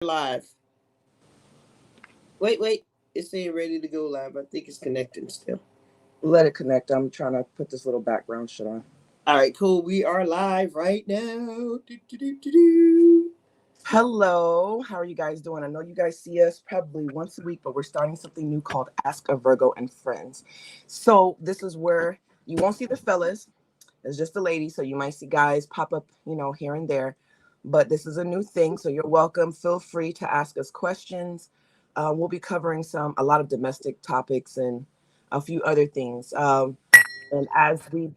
Live. Wait. It's saying ready to go live. I think it's connecting still. Let it connect. I'm trying to put this little background shit on. All right, cool. We are live right now. Do. Hello, how are you guys doing? I know you guys see us probably once a week, but we're starting something new called Ask a Virgo and Friends. So this is where you won't see the fellas. It's just the ladies. So you might see guys pop up, here and there. But this is a new thing. So you're welcome. Feel free to ask us questions. We'll be covering a lot of domestic topics and a few other things. And as we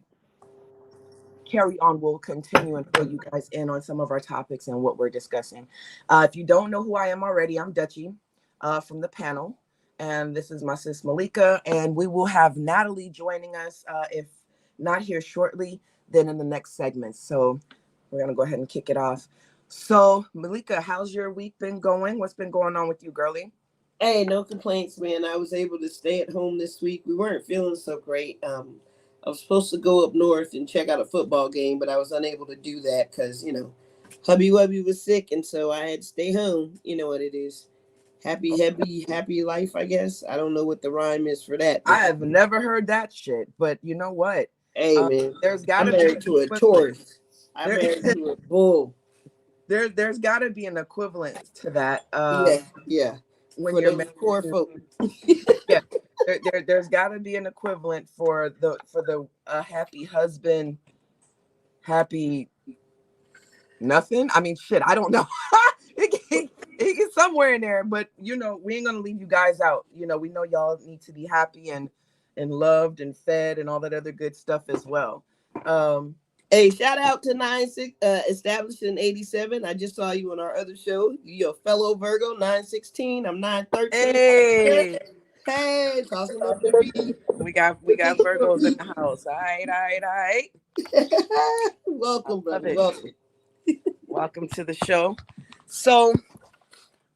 carry on, we'll continue and fill you guys in on some of our topics and what we're discussing. If you don't know who I am already, I'm Dutchie from the panel. And this is my sis Malika. And we will have Natalie joining us, if not here shortly, then in the next segment. So we're going to go ahead and kick it off. So, Malika, how's your week been going? What's been going on with you, girlie? Hey, no complaints, man. I was able to stay at home this week. We weren't feeling so great. I was supposed to go up north and check out a football game, but I was unable to do that because, hubby wubby was sick, and so I had to stay home. You know what it is. Happy life, I guess. I don't know what the rhyme is for that. I have never heard that shit, but you know what? Hey, man. There's got I'm to be married to a Taurus. I'm There- married to a bull. there's got to be an equivalent to that. Yeah. When For you're those married poor to, folk. yeah, there's got to be an equivalent for the happy husband, happy nothing. I mean, shit, I don't know. It gets somewhere in there, but we ain't gonna leave you guys out. We know y'all need to be happy and loved and fed and all that other good stuff as well. Hey, shout out to 96 established in 87. I just saw you on our other show. You're a fellow Virgo, 916. I'm 913. Hey, Tossing up the beat. we got Virgos in the house. All right. Welcome, Love brother. it. Welcome. Welcome to the show. So,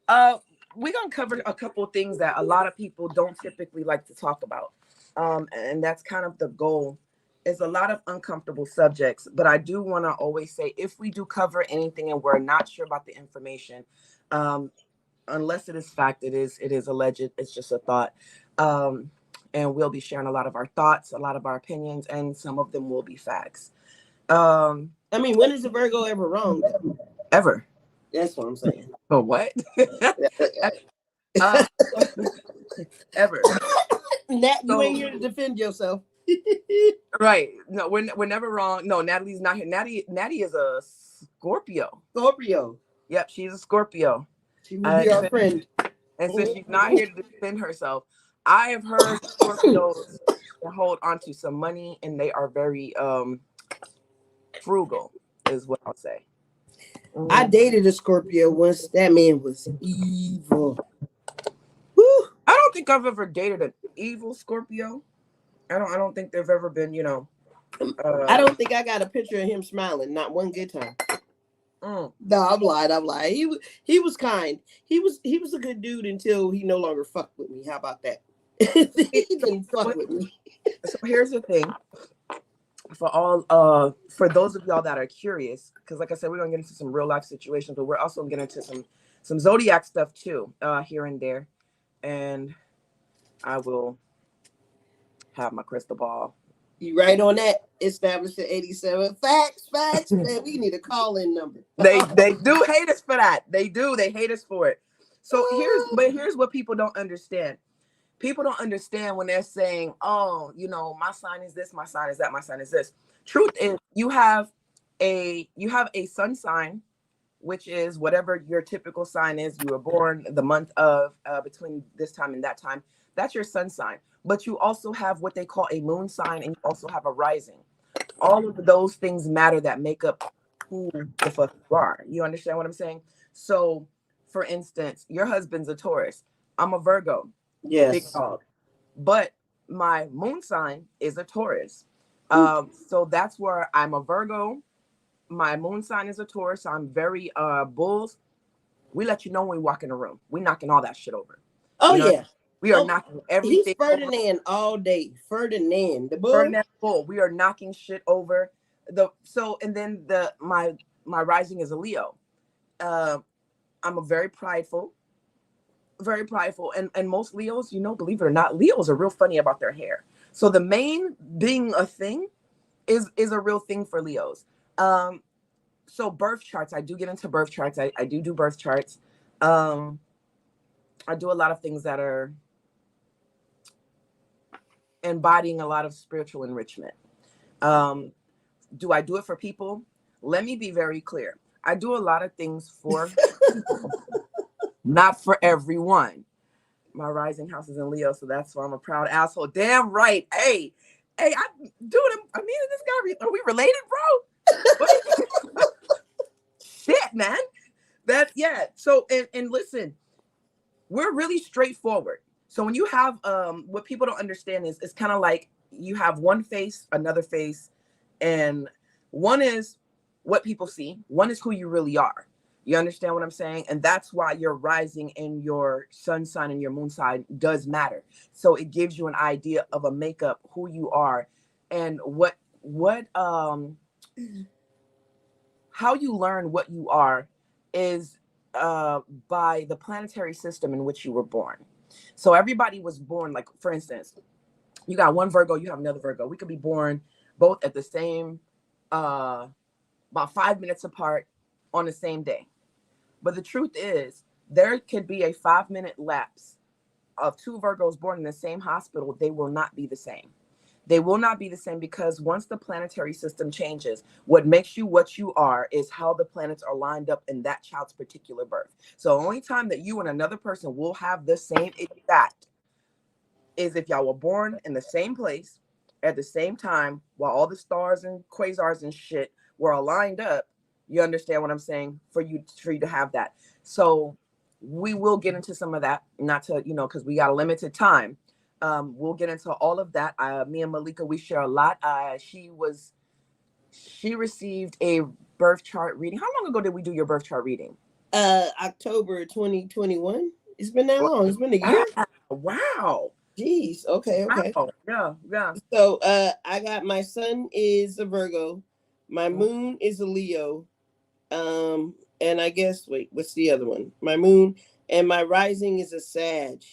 we're gonna cover a couple of things that a lot of people don't typically like to talk about, and that's kind of the goal. It's a lot of uncomfortable subjects, but I do want to always say if we do cover anything and we're not sure about the information, unless it is fact, it is alleged. It's just a thought, and we'll be sharing a lot of our thoughts, a lot of our opinions, and some of them will be facts. I mean, when is a Virgo ever wrong? Ever? That's what I'm saying. Oh, what? uh, ever. Nat, you ain't here to defend yourself. Right. No, we're never wrong. No, Natalie's not here. Natty is a Scorpio. Scorpio. Yep, she's a Scorpio. She will be our friend. And since she's not here to defend herself, I have heard Scorpios hold onto some money and they are very frugal, is what I'll say. I dated a Scorpio once. That man was evil. Woo. I don't think I've ever dated an evil Scorpio. I don't think they've ever been, I don't think I got a picture of him smiling. Not one good time. No, I'm lying. He was kind. He was a good dude until he no longer fucked with me. How about that? He didn't fuck with me. So here's the thing. For those of y'all that are curious, because like I said, we're gonna get into some real life situations, but we're also gonna get into some zodiac stuff too, here and there. And I will have my crystal ball. You right on that. Established in 87. Facts, man. We need a call-in number. They do hate us for that. They do. They hate us for it. So here's what people don't understand. People don't understand when they're saying, oh, my sign is this, my sign is that, my sign is this. Truth is you have a sun sign, which is whatever your typical sign is. You were born the month of between this time and that time. That's your sun sign. But you also have what they call a moon sign, and you also have a rising. All of those things matter that make up who the fuck you are. You understand what I'm saying? So, for instance, your husband's a Taurus. I'm a Virgo. Yes. Big dog. But my moon sign is a Taurus. So that's where I'm a Virgo. My moon sign is a Taurus. I'm very bulls. We let you know when we walk in the room. We knocking all that shit over. Oh, yeah. We are knocking everything. He's Ferdinand all day. Ferdinand, the bull. Ferdinand bull. We are knocking shit over. And then my rising is a Leo. I'm a very prideful, and most Leos, believe it or not, Leos are real funny about their hair. So the mane being a thing is a real thing for Leos. Um, so birth charts, I do get into birth charts. I do birth charts. Um, I do a lot of things that are embodying a lot of spiritual enrichment. Um, do I do it for people? Let me be very clear. I do a lot of things for people, not for everyone. My rising house is in Leo, so that's why I'm a proud asshole. Damn right. Hey, I mean, this guy, are we related, bro? Shit, man. Yeah. So, and listen, we're really straightforward. So when you have what people don't understand is it's kind of like you have one face, another face, and one is what people see, one is who you really are. You understand what I'm saying? And that's why your rising and your sun sign and your moon sign does matter. So it gives you an idea of a makeup, who you are, and what how you learn what you are is by the planetary system in which you were born. So everybody was born, like for instance, you got one Virgo, you have another Virgo. We could be born both at the same, about 5 minutes apart on the same day. But the truth is, there could be a 5 minute lapse of two Virgos born in the same hospital. They will not be the same. They will not be the same because once the planetary system changes, what makes you what you are is how the planets are lined up in that child's particular birth. So the only time that you and another person will have the same exact is if y'all were born in the same place at the same time while all the stars and quasars and shit were aligned up. You understand what I'm saying? For you to have that. So we will get into some of that, not to, because we got a limited time. We'll get into all of that. Me and Malika, we share a lot. She received a birth chart reading. How long ago did we do your birth chart reading? October 2021. It's been that long. It's been a year. Wow. Jeez. Okay. Okay. Wow. Yeah. Yeah. So I got my sun is a Virgo, my moon is a Leo, and I guess wait, what's the other one? My moon and my rising is a Sag.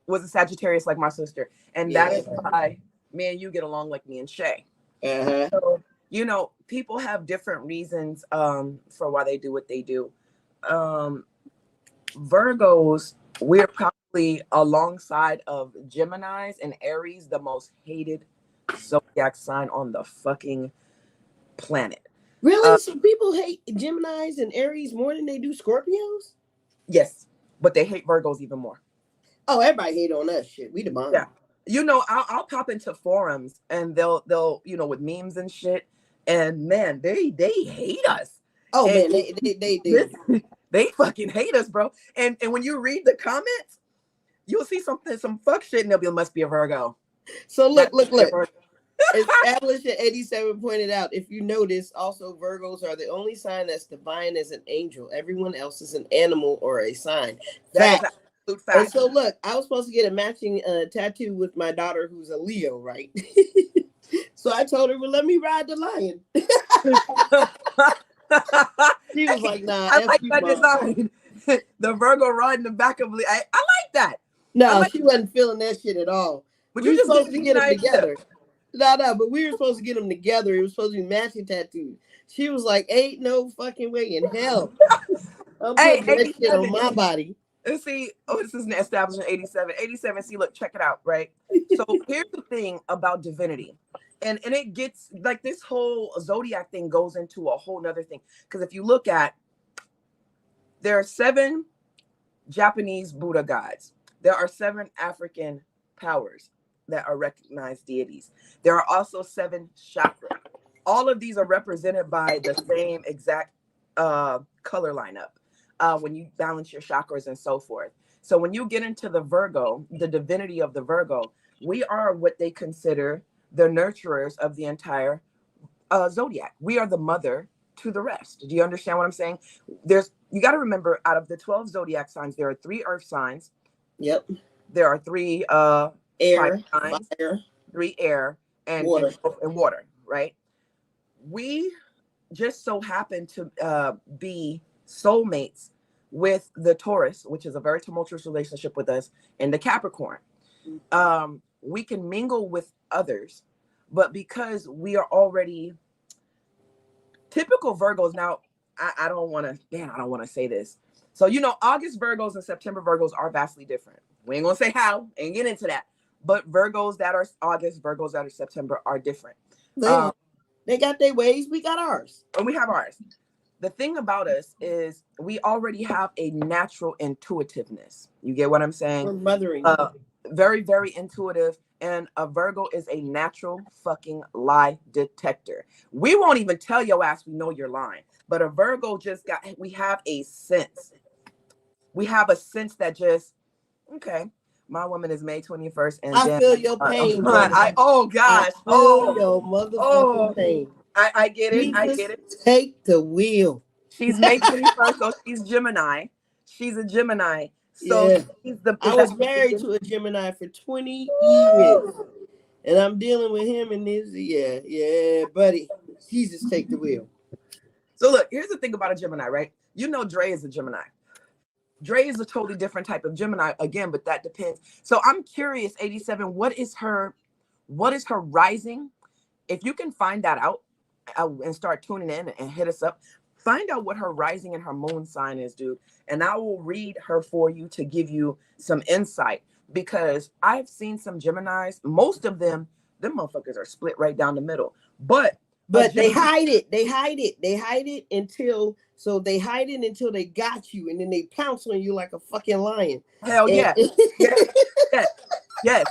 Was a Sagittarius like my sister. And Yeah. that is why me and you get along like me and Shay. Uh-huh. So, people have different reasons for why they do what they do. Virgos, we're probably alongside of Geminis and Aries, the most hated zodiac sign on the fucking planet. Really? So people hate Geminis and Aries more than they do Scorpios? Yes, but they hate Virgos even more. Oh, everybody hate on us. Shit, we the bomb. Yeah, I'll pop into forums and they'll with memes and shit, and man, they hate us. Oh And man, they do. they fucking hate us, bro. And when you read the comments, you'll see some fuck shit, and they'll be, must be a Virgo. So look. Established at 87 pointed out, if you notice, also Virgos are the only sign that's divine as an angel. Everyone else is an animal or a sign. That is Fact. absolute fact. And so look, I was supposed to get a matching tattoo with my daughter who's a Leo, right? So I told her, well, let me ride the lion. She was like, nah, I like that Mom. design. The Virgo riding the back of I like that. No, she wasn't feeling that shit at all. But we were supposed to get them together. Tip. No, but we were supposed to get them together. It was supposed to be matching tattoos. She was like, ain't no fucking way in hell. I'm putting that shit on my body. Let's see. Oh, this is established in 87. 87, see, look, check it out, right? So here's the thing about divinity. And it gets, like, this whole zodiac thing goes into a whole nother thing. Because if you look at, there are 7 Japanese Buddha gods. There are 7 African powers that are recognized deities. There are also 7 chakras. All of these are represented by the same exact color lineup when you balance your chakras and so forth. So when you get into the Virgo, the divinity of the Virgo, we are what they consider the nurturers of the entire zodiac. We are the mother to the rest. Do you understand what I'm saying? You got to remember, out of the 12 zodiac signs, there are 3 earth signs. Yep. There are 3 air, signs, fire, 3 air, and water, right? We just so happen to be soulmates with the Taurus, which is a very tumultuous relationship with us, and the Capricorn. We can mingle with others, but because we are already typical Virgos. Now, I don't want to, man, I don't want to say this. So, August Virgos and September Virgos are vastly different. We ain't going to say how, ain't get into that. But Virgos that are August, Virgos that are September are different. They got their ways, we got ours. And we have ours. The thing about us is we already have a natural intuitiveness. You get what I'm saying? We're mothering. Very, very intuitive. And a Virgo is a natural fucking lie detector. We won't even tell your ass we know you're lying. But a Virgo we have a sense. We have a sense that just, okay, my woman is May 21st. And I feel your pain. Oh, gosh. I feel your motherfucking pain. I get it. I get it. Take the wheel. She's May 21st, so she's Gemini. She's a Gemini. So yeah. I was married to a Gemini for 20 years. And I'm dealing with him and this. Yeah, buddy. Jesus, take the wheel. So look, here's the thing about a Gemini, right? Dre is a Gemini. Dre is a totally different type of Gemini again, but that depends. So I'm curious, 87, what is her rising? If you can find that out and start tuning in and hit us up, find out what her rising and her moon sign is, dude. And I will read her for you to give you some insight, because I've seen some Geminis. Most of them motherfuckers are split right down the middle. But they hide it. They hide it until they got you, and then they pounce on you like a fucking lion. Hell yeah. Yes.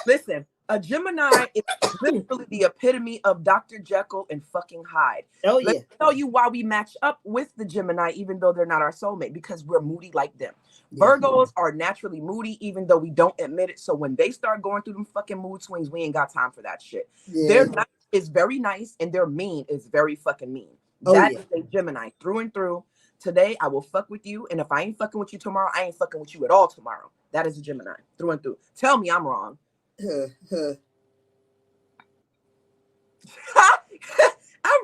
Listen, a Gemini is literally the epitome of Dr. Jekyll and fucking Hyde. Oh yeah. Let me tell you why we match up with the Gemini, even though they're not our soulmate, because we're moody like them. Virgos are naturally moody, even though we don't admit it. So when they start going through them fucking mood swings, we ain't got time for that shit. Their nice is very nice, and their mean is very fucking mean. That is a Gemini through and through. Today, I will fuck with you, and if I ain't fucking with you tomorrow, I ain't fucking with you at all tomorrow. That is a Gemini through and through. Tell me I'm wrong. I'm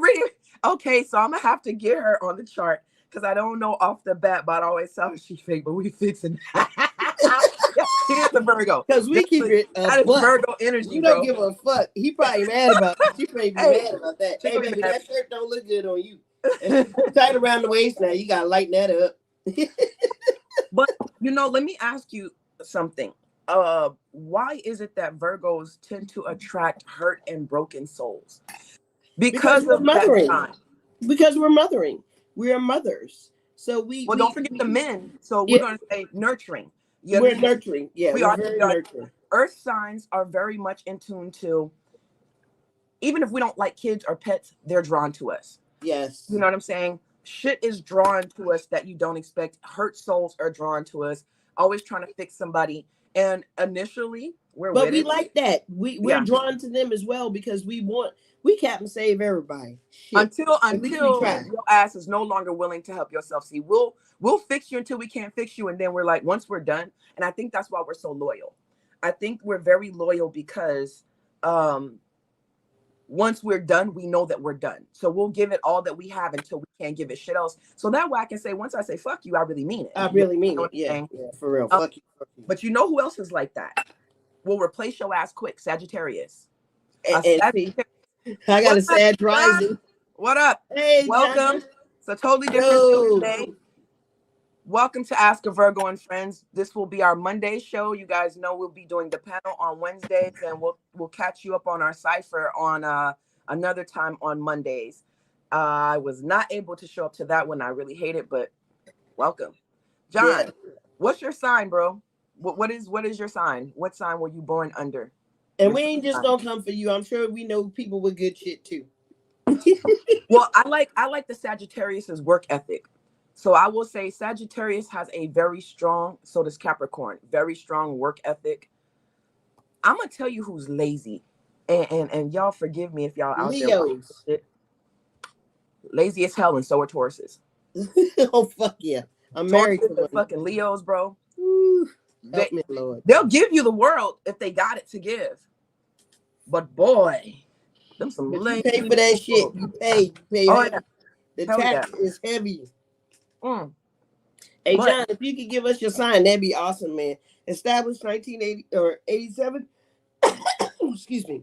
really okay. So I'm gonna have to get her on the chart, because I don't know off the bat, but I always tell her she's fake, but we fixing. She is a Virgo. Because we keep it. That is Virgo energy. You don't give a fuck. He probably mad about it. She probably mad about that. Hey, baby, that shirt don't look good on you. Tight around the waist now. You gotta lighten that up. But let me ask you something. Why is it that Virgos tend to attract hurt and broken souls? Because we're of mothering. That time. Because we're mothering. We are mothers. So don't forget the men. So we're going to say nurturing. We're nurturing. Yeah, we are very nurturing. Earth signs are very much in tune to, even if we don't like kids or pets, they're drawn to us. Yes. You know what I'm saying? Shit is drawn to us that you don't expect. Hurt souls are drawn to us. Always trying to fix somebody. And initially, we like that. We're drawn to them as well, because we cap and save everybody. Shit. Until your ass is no longer willing to help yourself. See, we'll fix you until we can't fix you, and then we're like, once we're done. And I think that's why we're so loyal. I think we're very loyal because once we're done, we know that we're done. So we'll give it all that we have until we can't give it shit else. So that way I can say, once I say fuck you, I really mean it. I really mean it. Yeah, for real. Fuck you. But you know who else is like that? We'll replace your ass quick. Sagittarius. I got a sad rising. What up? Hey, welcome. John. It's a totally different show today. Welcome to Ask a Virgo and Friends. This will be our Monday show. You guys know we'll be doing the panel on Wednesdays, and we'll catch you up on our cipher on another time on Mondays. I was not able to show up to that one. I really hate it, but welcome. John, what's your sign, bro? What is your sign? What sign were you born under? And we ain't just gonna come for you. I'm sure we know people with good shit too. Well, I like the Sagittarius's work ethic. So I will say Sagittarius has a very strong, so does Capricorn, very strong work ethic. I'm gonna tell you who's lazy, and y'all forgive me if y'all out Leos. there. Lazy as hell, and so are Tauruses. Oh fuck yeah! I'm married to the fucking Leos, bro. Ooh, help me, Lord. They'll give you the world if they got it to give. But boy, them some lazy. You pay for that shit. You pay. Oh, yeah. The tax is heavy. Hey But John, if you could give us your sign, that'd be awesome, man. Established 1980 or 87. Excuse me.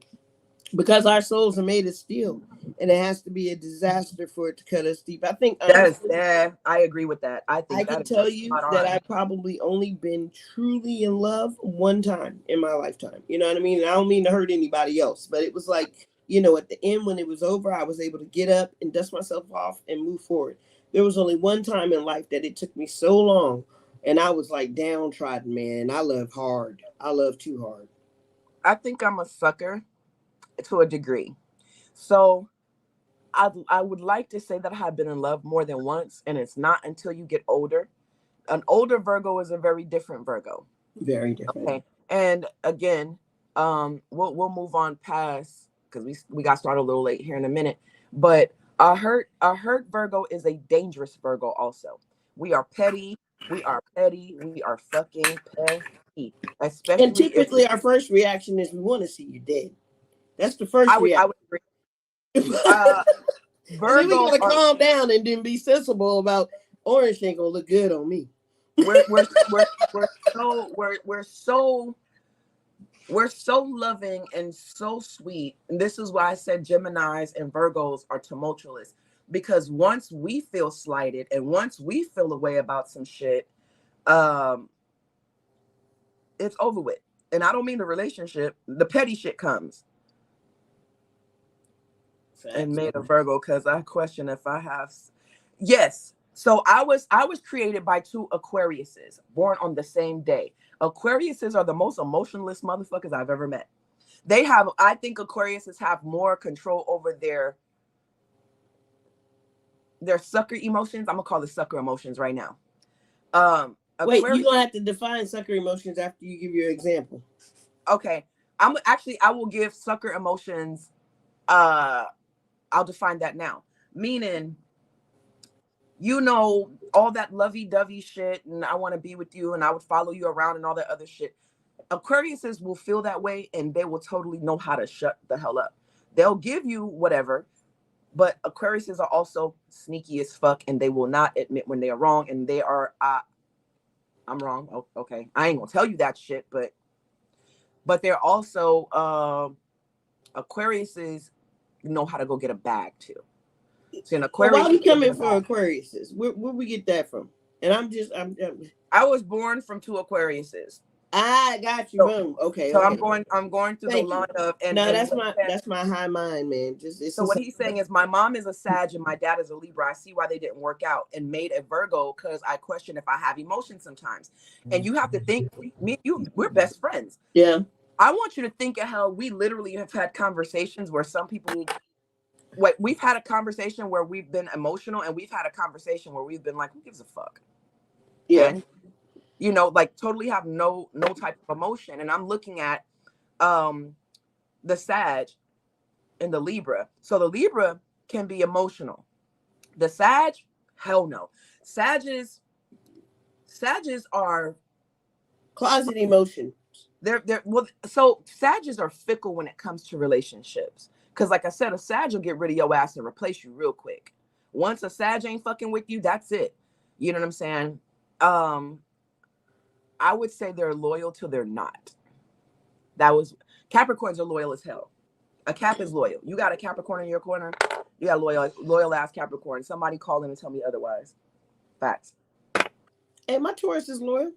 Because our souls are made of steel, and it has to be a disaster for it to cut us deep. I think yes, honestly, yeah, I agree with that. I I think that can is tell you spot that on. I've probably only been truly in love one time in my lifetime. You know what I mean? And I don't mean to hurt anybody else, but it was like, at the end when it was over, I was able to get up and dust myself off and move forward. There was only one time in life that it took me so long, and I was like downtrodden, man. I love hard. I love too hard. I think I'm a sucker to a degree. So I would like to say that I have been in love more than once, and it's not until you get older. An older Virgo is a very different Virgo. Very different. Okay. And again, we'll move on past because we got started a little late here in a minute. But a hurt Virgo is a dangerous Virgo also. We are petty, we are fucking petty. And Especially if typically, our first reaction is we want to see you dead. That's the first I reaction. would agree. And Uh then we Virgos gotta are calm down and then be sensible about orange ain't gonna look good on me. we're we're we're we're so we're so loving and so sweet. And this is why I said Geminis and Virgos are tumultuous. Because once we feel slighted and once we feel a way about some shit, um, it's over with. And I don't mean the relationship, the petty shit comes. And Facts. made a Virgo because I question if I have. Yes. So I was created by two Aquariuses born on the same day. Aquariuses are the most emotionless motherfuckers I've ever met. I think Aquariuses have more control over their sucker emotions. I'm gonna call it sucker emotions right now. Wait, you're Aquarius. gonna have to define sucker emotions after you give your example. Okay, I will give sucker emotions. I'll define that now. Meaning, all that lovey-dovey shit, and I want to be with you, and I would follow you around, and all that other shit. Aquariuses will feel that way, and they will totally know how to shut the hell up. They'll give you whatever, but Aquariuses are also sneaky as fuck, and they will not admit when they are wrong, and they are I'm wrong. Oh, okay, I ain't gonna tell you that shit, but they're also Aquariuses know how to go get a bag too. So an Well, why Aquarius we will go get coming a for bag. Aquariuses? Where we get that from? And I was born from two Aquariuses. I got you. So Boom. Okay, so I'm okay. going through the Thank you. line of No, and that's what he my said. that's my high mind, man. Just it's So what just he's saying is my mom is a Sag and my dad is a Libra. I see why they didn't work out and made a Virgo because I question if I have emotions sometimes. And you have to think, we're best friends. yeah. I want you to think of how we literally have had conversations where some people, we've had a conversation where we've been emotional, and we've had a conversation where we've been like, who gives a fuck? Yeah. And like totally have no type of emotion. And I'm looking at um the Sag and the Libra. So the Libra can be emotional. The Sag, hell no. Sages, Sages are Closet emotion. they're well. So Sages are fickle when it comes to relationships. Because like I said, a Sag will get rid of your ass and replace you real quick. Once a Sag ain't fucking with you, that's it. You know what I'm saying? Um, I would say they're loyal till they're not. That was Capricorns are loyal as hell. A Cap is loyal. You got a Capricorn in your corner, you got loyal ass Capricorn. Somebody call in and tell me otherwise. Facts. Hey, my Taurus is loyal.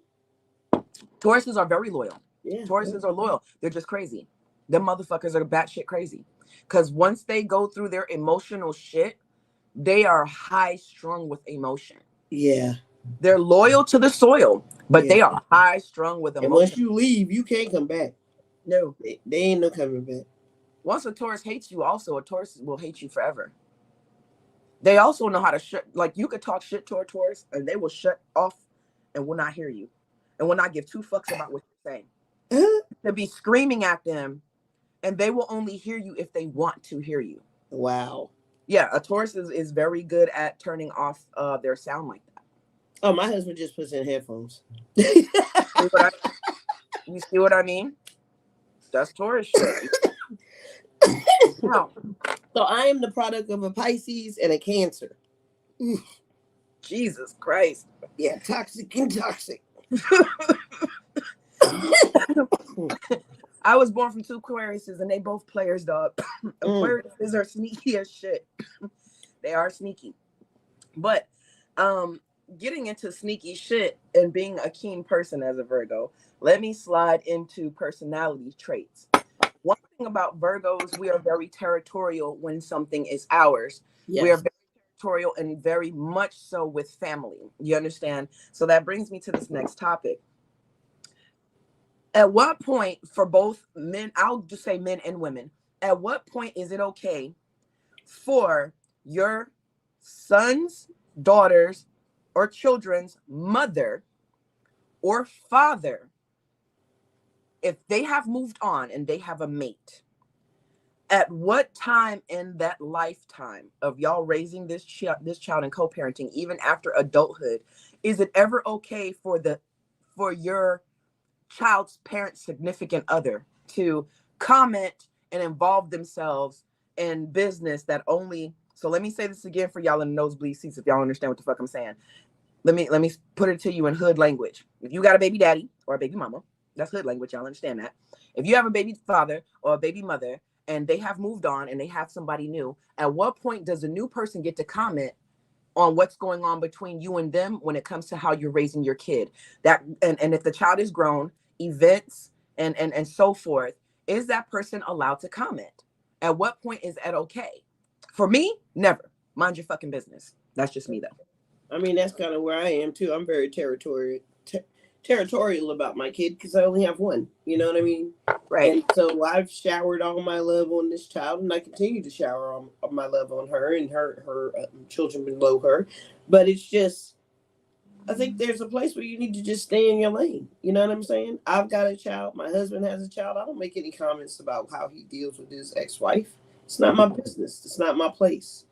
Tauruses are very loyal. Yeah. Tauruses are loyal. They're just crazy. Them motherfuckers are batshit crazy. Because once they go through their emotional shit, they are high strung with emotion. Yeah. They're loyal to the soil, but Yeah. they are high strung with And once emotion. you leave, you can't come back. No. They ain't no coming back. Once a Taurus hates you, also, a Taurus will hate you forever. They also know how to shut, like, you could talk shit to a Taurus and they will shut off and will not hear you and will not give two fucks about what you're saying. They'll be screaming at them and they will only hear you if they want to hear you. Wow. Yeah, a Taurus is very good at turning off their sound like that. Oh, my husband just puts in headphones. You see what I mean? That's Taurus shit. Now, So I am the product of a Pisces and a Cancer. Jesus Christ. Yeah, toxic and toxic. I was born from two Aquariuses and they both players, dog. Mm. Aquariuses are sneaky as shit. They are sneaky. But getting into sneaky shit and being a keen person as a Virgo, let me slide into personality traits. One thing about Virgos, we are very territorial when something is ours. We are Yes. very territorial and very much so with family. You understand? So that brings me to this next topic. At what point, for both men, I'll just say men and women, at what point is it okay for your sons, daughters, or children's mother or father, if they have moved on and they have a mate, at what time in that lifetime of y'all raising this child and co-parenting, even after adulthood, is it ever okay for your child's parent significant other to comment and involve themselves in business that only, so let me say this again for y'all in the nosebleed seats if y'all understand what the fuck I'm saying. Let me put it to you in hood language. If you got a baby daddy or a baby mama, that's hood language, y'all understand that. If you have a baby father or a baby mother and they have moved on and they have somebody new, at what point does a new person get to comment on what's going on between you and them when it comes to how you're raising your kid? That and if the child is grown, events and so forth, is that person allowed to comment? At what point is that okay? For me, never. Mind your fucking business. That's just me though. I mean, that's kind of where I am too. I'm very territorial about my kid because I only have one. You know what I mean? Right. And so I've showered all my love on this child, and I continue to shower on my love on her and her children below her. But it's just, I think there's a place where you need to just stay in your lane. You know what I'm saying? I've got a child. My husband has a child. I don't make any comments about how he deals with his ex-wife. It's not my business. It's not my place.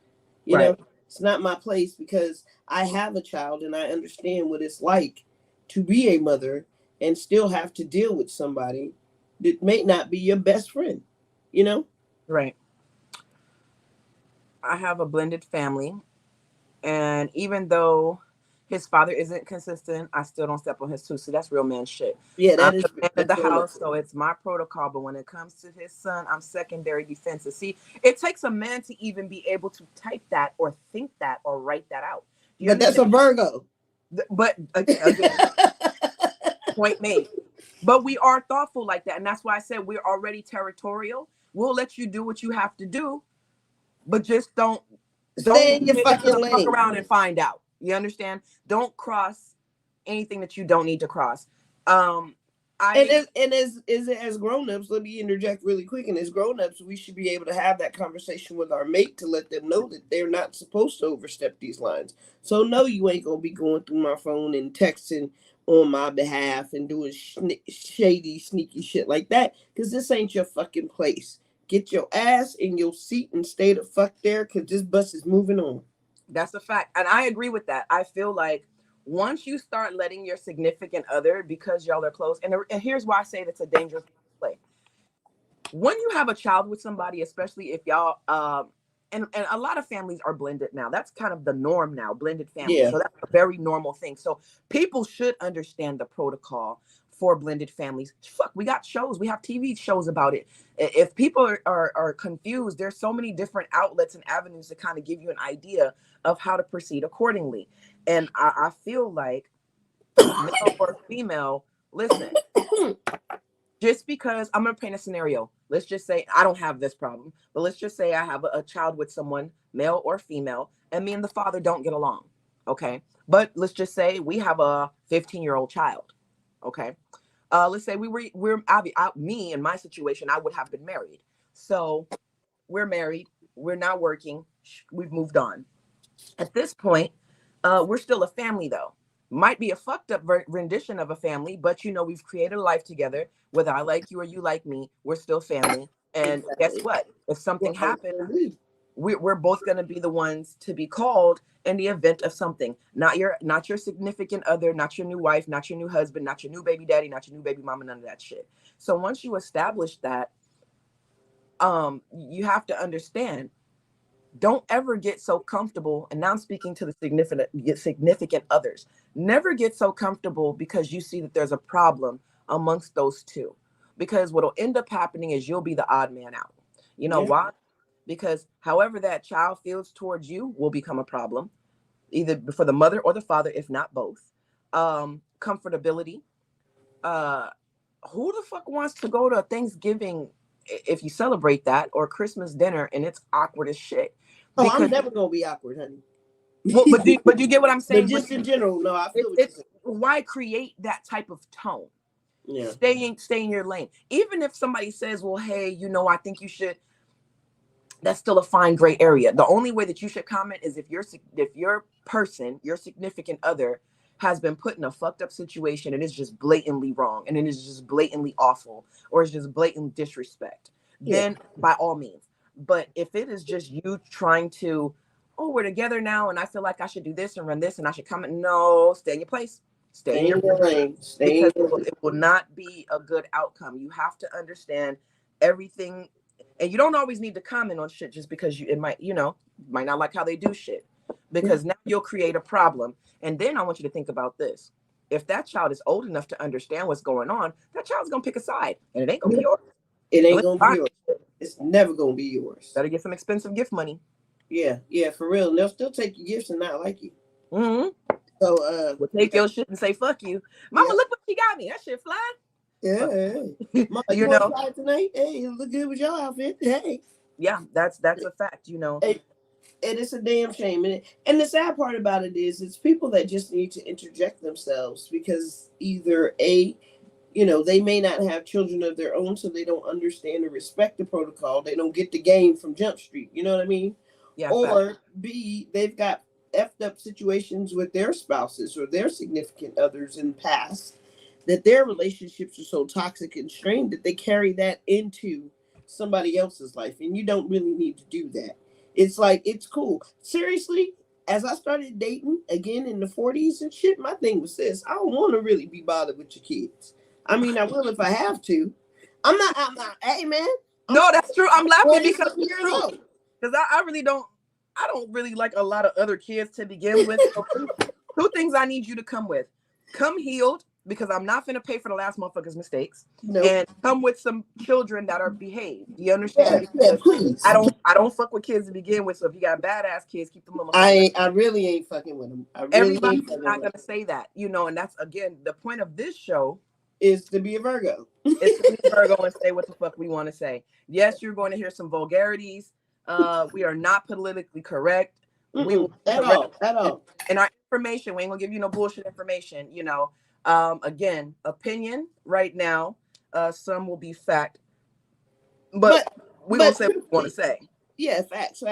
You Right. know, it's not my place because I have a child and I understand what it's like to be a mother and still have to deal with somebody that may not be your best friend. You know? Right. I have a blended family, and even though his father isn't consistent, I still don't step on his toes. So that's real man shit. Yeah, I'm that is the man of that's the grown up. house, so it's my protocol. But when it comes to his son, I'm secondary defensive. See, it takes a man to even be able to type that or think that or write that out. Do you But that's a understand? Virgo. But again, point made. But we are thoughtful like that, and that's why I said we're already territorial. We'll let you do what you have to do, but just Stay don't in your get into fucking the fuck lane. around and find out. You understand? Don't cross anything that you don't need to cross. Um, And I as grown ups, let me interject really quick. And as grown ups, we should be able to have that conversation with our mate to let them know that they're not supposed to overstep these lines. So no, you ain't gonna be going through my phone and texting on my behalf and doing shady, sneaky shit like that. Because this ain't your fucking place. Get your ass in your seat and stay the fuck there. Because this bus is moving on. That's a fact, and I agree with that. I feel like once you start letting your significant other, because y'all are close, and here's why I say that's a dangerous play. When you have a child with somebody, especially if y'all and a lot of families are blended now. That's kind of the norm now, blended families. Yeah. So that's a very normal thing. So people should understand the protocol for blended families. Fuck, we got shows, we have TV shows about it. If people are confused, there's so many different outlets and avenues to kind of give you an idea of how to proceed accordingly. And I feel like male or female, listen, just because I'm going to paint a scenario. Let's just say I don't have this problem, but let's just say I have a child with someone, male or female, and me and the father don't get along. Okay. But let's just say we have a 15-year-old child. Okay. Let's say me in my situation, I would have been married. So we're married. We're not working. We've moved on. At this point, we're still a family, though. Might be a fucked up rendition of a family, but we've created a life together. Whether I like you or you like me, we're still family. And guess Exactly. what? If something Well, I happens, agree. we're both going to be the ones to be called in the event of something. Not your significant other, not your new wife, not your new husband, not your new baby daddy, not your new baby mama, none of that shit. So once you establish that, you have to understand. Don't ever get so comfortable. And now I'm speaking to the significant others. Never get so comfortable because you see that there's a problem amongst those two. Because what'll end up happening is you'll be the odd man out. You know Yeah. why? Because however that child feels towards you will become a problem, either for the mother or the father, if not both. Comfortability. Uh, who the fuck wants to go to Thanksgiving if you celebrate that, or Christmas dinner and it's awkward as shit? Oh, I'm Because never gonna be awkward, honey. well, but you get what I'm But saying. But just in general, no, I feel what you're it's saying. why create that type of tone? Yeah. Stay in your lane. Even if somebody says, "Well, hey, I think you should," that's still a fine gray area. The only way that you should comment is if your person, your significant other, has been put in a fucked up situation and it's just blatantly wrong and it is just blatantly awful or it's just blatant disrespect. Yeah. Then by all means. But if it is just you trying to, oh, we're together now and I feel like I should do this and run this and I should comment, no, stay in your place, stay in Stay your in your lane. Stay in because your it will not be a good outcome. You have to understand everything, and you don't always need to comment on shit just because it might, might not like how they do shit, yeah. because now you'll create a problem. And then I want you to think about this: if that child is old enough to understand what's going on, that child's gonna pick a side, and it ain't gonna be yours. It ain't Unless gonna you be yours. It's never gonna be yours. better get some expensive gift money. Yeah, yeah, for real. And they'll still take your gifts and not like you. Mm-hmm. So We'll take yeah, your shit and say fuck you, mama. yeah, Look what she got me. That shit fly. yeah. But, Hey. Ma, you you wanna know, try it tonight? Hey, you look good with your outfit. Hey. yeah, that's a fact. You know, Hey, and it's a damn shame. And the sad part about it is, it's people that just need to interject themselves because either A, they may not have children of their own, so they don't understand or respect the protocol. They don't get the game from Jump Street. You know what I mean? yeah, fact. Or B, they've got effed up situations with their spouses or their significant others in the past, that their relationships are so toxic and strained that they carry that into somebody else's life. And you don't really need to do that. It's like, it's cool. Seriously, as I started dating again in the 40s and shit, my thing was this: I don't want to really be bothered with your kids. I mean, I will if I have to. Hey, man, I'm No, that's true. I'm laughing because 47 it's years true. old. Because I don't really like a lot of other kids to begin with. So two things I need you to come with: come healed, because I'm not gonna pay for the last motherfucker's mistakes, Nope. and come with some children that are behaved. Do you Yeah, understand? yeah, Because please. I don't fuck with kids to begin with. So if you got badass kids, keep them motherfuckers. I really ain't fucking with them. I really Everybody's ain't fucking not with them. gonna say that, and that's again the point of this show Is to be a Virgo. is to be Virgo and say what the fuck we want to say. Yes, you're going to hear some vulgarities. We are not politically correct. We will At correct all. At all. in our information. We ain't gonna give you no bullshit information. Again, opinion right now. Some will be fact, but But we gonna say what we want to truthfully, say. yeah, facts.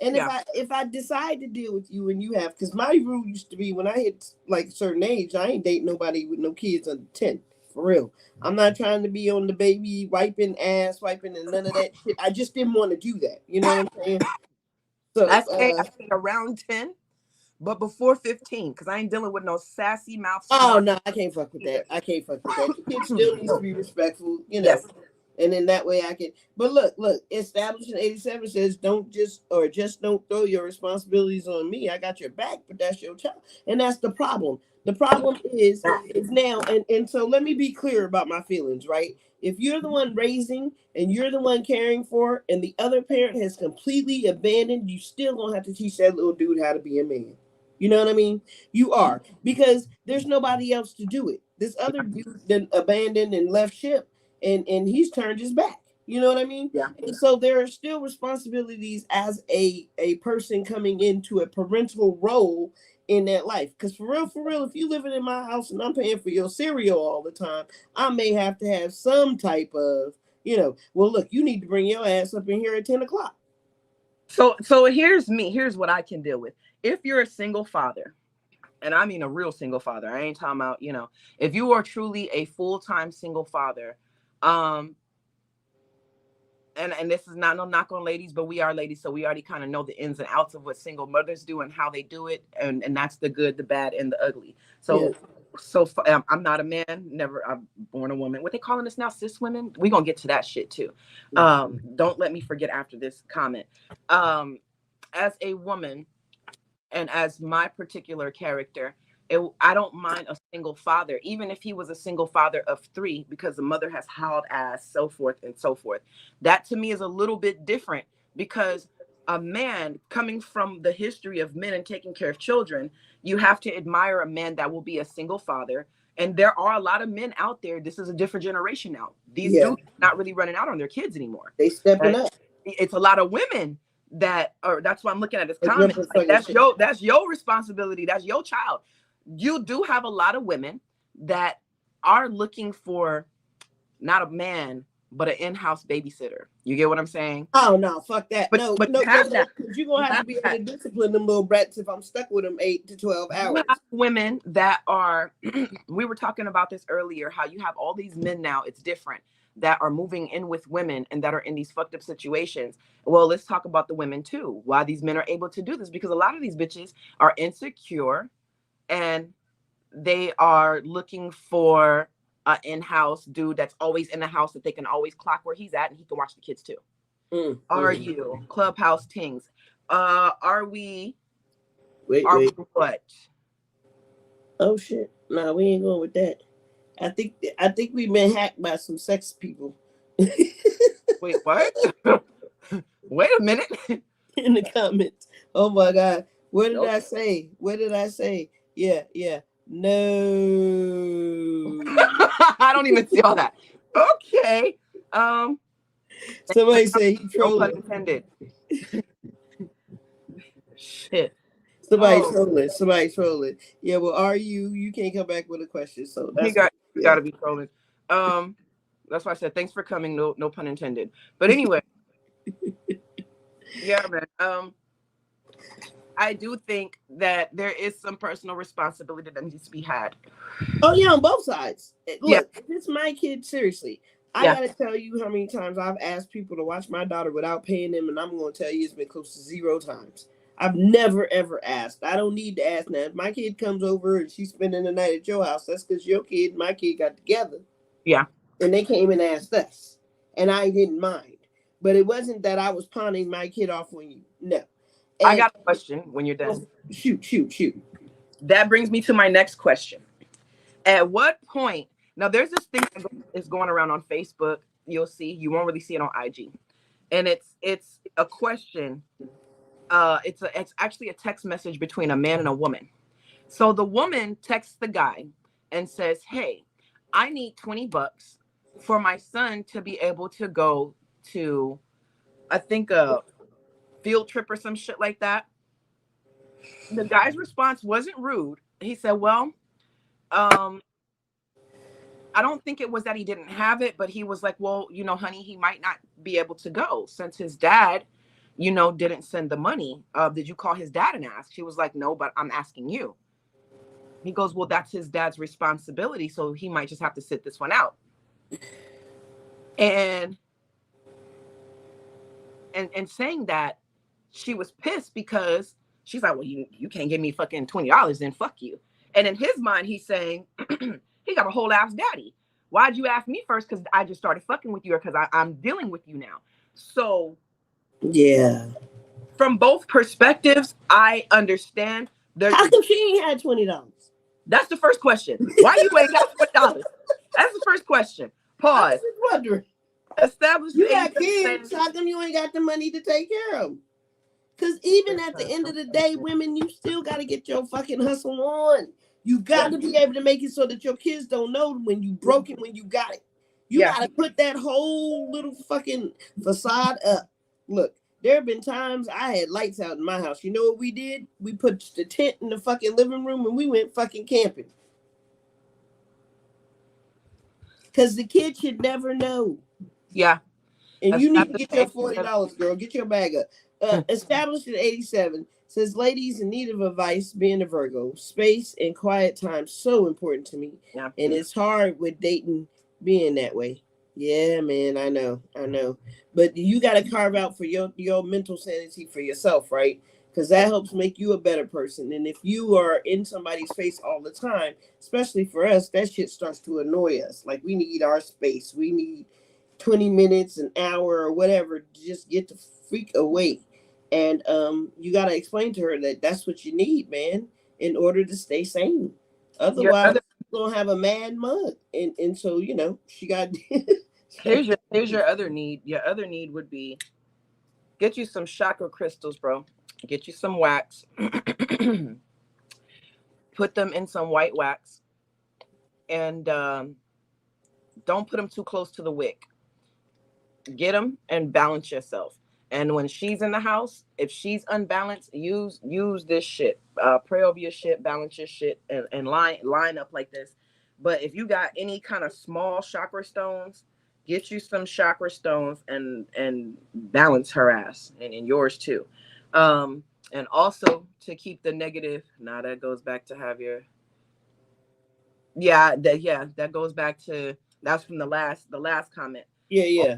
And Yeah, if I decide to deal with you and you have, because my rule used to be when I hit like a certain age, I ain't date nobody with no kids under 10. For real. I'm not trying to be on the baby wiping, ass wiping, and none of that shit. I just didn't want to do that. You know what I'm saying? So I say around 10, but before 15, because I ain't dealing with no sassy mouth oh smart. no, I can't fuck with that. I can't fuck with that. The kid still needs to be respectful. Yes. And then that way I can. But look, established in '87 says just don't throw your responsibilities on me. I got your back, but that's your child, and that's the problem. The problem is now, and so let me be clear about my feelings, right? If you're the one raising and you're the one caring for, and the other parent has completely abandoned, you still gonna have to teach that little dude how to be a man. You know what I mean? You are, because there's nobody else to do it. This other dude then abandoned and left ship, and he's turned his back. You know what I mean? Yeah. And so there are still responsibilities as a person coming into a parental role in that life. Because for real, if you living in my house and I'm paying for your cereal all the time, I may have to have some type of, well, look, you need to bring your ass up in here at 10 o'clock. So here's what I can deal with. If you're a single father, and I mean a real single father, I ain't talking about, if you are truly a full-time single father, um, and this is not no knock on ladies, but we are ladies, so we already kind of know the ins and outs of what single mothers do and how they do it, and that's the good, the bad, and the ugly. Yeah. I'm not a man, never. I'm born a woman. What they calling us now, cis women? We gonna get to that shit too. Don't let me forget after this comment. Um, as a woman and as my particular character, I don't mind a single father, even if he was a single father of three, because the mother has hauled ass, so forth and so forth. That to me is a little bit different because a man coming from the history of men and taking care of children, you have to admire a man that will be a single father. And there are a lot of men out there. This is a different generation now. These Yeah, dudes are not really running out on their kids anymore. they stepping Right? up. It's a lot of women that are, that's why I'm looking at this They comment. jumping Like for your shit. that's your responsibility. That's your child. You do have a lot of women that are looking for not a man, but an in-house babysitter. You get what I'm saying? Oh no, fuck that. No, But no, you have that. because you're You gonna have to have be able that. to discipline them little brats if I'm stuck with them 8 to 12 You have hours. women that are we were talking about this earlier, how you have all these men now, it's different, that are moving in with women and that are in these fucked up situations. Well, let's talk about the women too. Why these men are able to do this, because a lot of these bitches are insecure and they are looking for an in-house dude that's always in the house, that they can always clock where he's at and he can watch the kids too. Are Mm. you clubhouse tings? Are we Wait, are we wait. what? Oh shit. No, we ain't going with that. I think we've been hacked by some sex people Wait, what? Wait a minute. in the comments. Oh my god. What did Nope. I say? What did I say? Yeah, yeah. No. I don't even see all that. Okay. Um, Somebody say he no pun trolling. intended. Shit. Somebody Oh, trolling. Somebody trolling. Yeah, well, are you? You can't come back with a question. So he that's got he yeah. got to be trolling. Um, that's why I said thanks for coming. No pun intended. But anyway, yeah, man. I do think that there is some personal responsibility that needs to be had. Oh yeah, on both sides. Yeah, Look, if it's my kid, seriously, I yeah, gotta tell you how many times I've asked people to watch my daughter without paying them, and I'm gonna tell you it's been close to 0 times. I've never ever asked. I don't need to ask now. If my kid comes over and she's spending the night at your house, that's because your kid and my kid got together yeah. and they came and asked us, and I didn't mind. But it wasn't that I was pawning my kid off on you. No. I And got a question when you're done. shoot. That brings me to my next question. At what point? Now, there's this thing that is going around on Facebook. You'll see. You won't really see it on IG, and it's a question. It's actually a text message between a man and a woman. So the woman texts the guy and says, "Hey, I need $20 for my son to be able to go to, I think, a field trip or some shit like that." The guy's response wasn't rude. He said, "Well, um, I don't think it was that he didn't have it, but he was like, well, honey, he might not be able to go since his dad, didn't send the money. Did you call his dad and ask?" She was like, "No, but I'm asking you." He goes, "Well, that's his dad's responsibility, so he might just have to sit this one out." And and saying that, she was pissed because she's like, "Well, you can't give me fucking $20, then fuck you." And in his mind, he's saying, he got a whole ass daddy. Why'd you ask me first? Because I just started fucking with you, or because I'm dealing with you now. So yeah. from both perspectives, I understand. How come she ain't had $20? That's the first question. Why you ain't got $20? That's the first question. I was Pause. just wondering. Establish You the got kids. How come you ain't got the money to take care of them? Because even at the end of the day, women, you still got to get your fucking hustle on. You got to be able to make it so that your kids don't know when you broke it, when you got it. You got to put that whole little fucking facade up. Look, there have been times I had lights out in my house. You know what we did? We put the tent in the fucking living room and we went fucking camping. Because the kid should never know. Yeah. And you need to get your $40, girl. Get your bag up. Established in 87, says, ladies in need of advice, being a Virgo. Space and quiet time so important to me. Yeah. And it's hard with dating being that way. Yeah, man, I know. But you got to carve out for your mental sanity for yourself, right? Because that helps make you a better person. And if you are in somebody's face all the time, especially for us, that shit starts to annoy us. Like, we need our space. We need 20 minutes, an hour, or whatever, just get the freak away. And you got to explain to her that that's what you need, man, in order to stay sane. Your Otherwise, other you're gonna have a mad mug, and so she got. here's your other need. Your other need would be get you some chakra crystals, bro. Get you some wax. Put them in some white wax, and don't put them too close to the wick. Get them and balance yourself. And when she's in the house, if she's unbalanced, use this shit. Pray over your shit, balance your shit, and line up like this. But if you got any kind of small chakra stones, get you some chakra stones and balance her ass and yours too. And also to keep the negative. Now that goes back to have your that goes back to that's from the last comment. Yeah, yeah,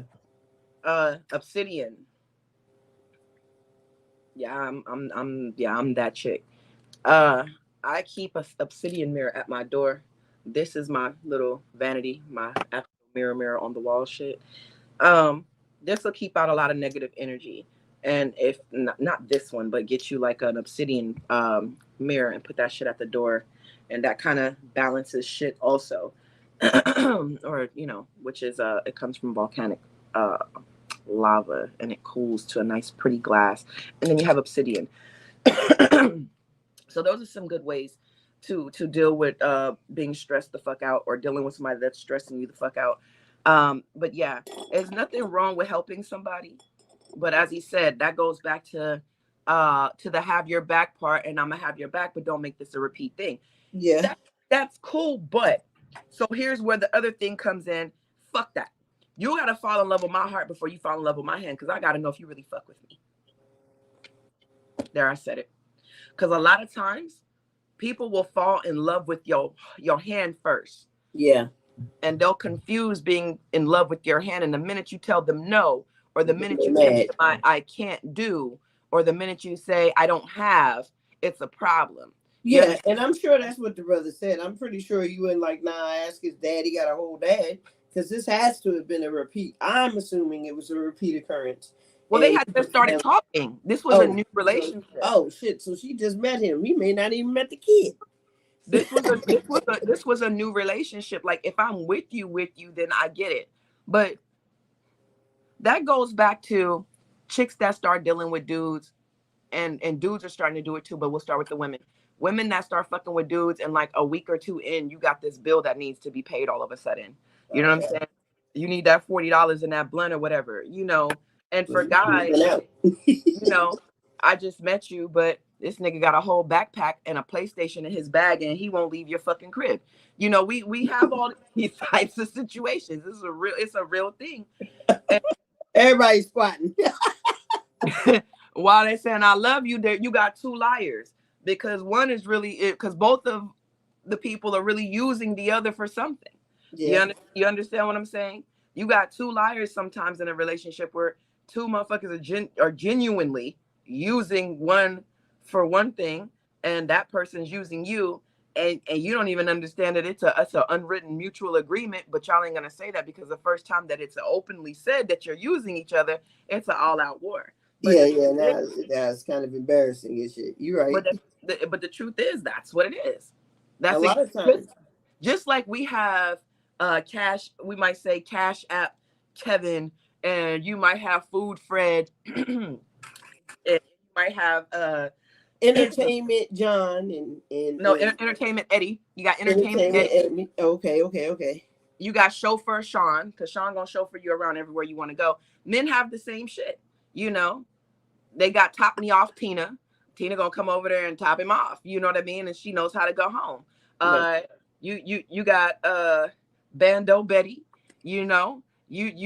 Obsidian. Yeah, I'm that chick. Uh, I keep a obsidian mirror at my door. This is my little vanity, my actual mirror on the wall shit. Um, this will keep out a lot of negative energy. And if not this one, but get you like an obsidian mirror and put that shit at the door, and that kind of balances shit also. Or which is it comes from volcanic uh lava, and it cools to a nice pretty glass, and then you have obsidian. So those are some good ways to deal with being stressed the fuck out, or dealing with somebody that's stressing you the fuck out. But yeah, there's nothing wrong with helping somebody, but as he said, that goes back to the have your back part, and I'm gonna have your back, but don't make this a repeat thing. yeah, That's cool, but so here's where the other thing comes in. Fuck that. You gotta fall in love with my heart before you fall in love with my hand, because I gotta know if you really fuck with me. There, I said it. Because a lot of times people will fall in love with your hand first, yeah. and they'll confuse being in love with your hand. And the minute you tell them no, or the minute They're you tell mad. them I can't do, or the minute you say I don't have, it's a problem. You Yeah, understand? and I'm sure that's what the brother said. I'm pretty sure you wouldn't like, nah, ask his dad. He got a whole dad, because this has to have been a repeat. I'm assuming it was a repeat occurrence. Well, they And had just started talking. This was a oh, new so relationship. oh shit, so she just met him. He may not even met the kid. This was a new relationship. Like, if I'm with you, then I get it. But that goes back to chicks that start dealing with dudes, and dudes are starting to do it too, but we'll start with the women that start fucking with dudes, and like a week or two in, you got this bill that needs to be paid all of a sudden. You know what I'm Okay. saying? You need that $40 in that blunt or whatever. And for Went guys, out. you know I just met you, but this nigga got a whole backpack and a PlayStation in his bag, and he won't leave your fucking crib. We have all these types of situations. It's a real thing. And Everybody's squatting. while they're saying I love you, there you got two liars, because one is really it, because both of the people are really using the other for something. Yeah, You understand what I'm saying? You got two liars sometimes in a relationship, where two motherfuckers are genuinely using one for one thing, and that person's using you, and you don't even understand that it's a unwritten mutual agreement, but y'all ain't gonna say that, because the first time that it's openly said that you're using each other, it's an all-out war. But yeah, the yeah. truth is, Now that's kind of embarrassing and shit. You're right. but but the truth is, that's what it is. A That's lot of just, times. just like we have cash. We might say Cash App Kevin, and you might have Food Fred, and you might have Entertainment John and Entertainment Eddie. You got Entertainment entertainment Eddie. Amy. Okay, okay, okay. You got Chauffeur Sean, because Sean gonna chauffeur you around everywhere you want to go. Men have the same shit. You know, they got Top Me Off Tina. Tina gonna come over there and top him off. You know what I mean? And she knows how to go home. Right. You got Bando Betty. You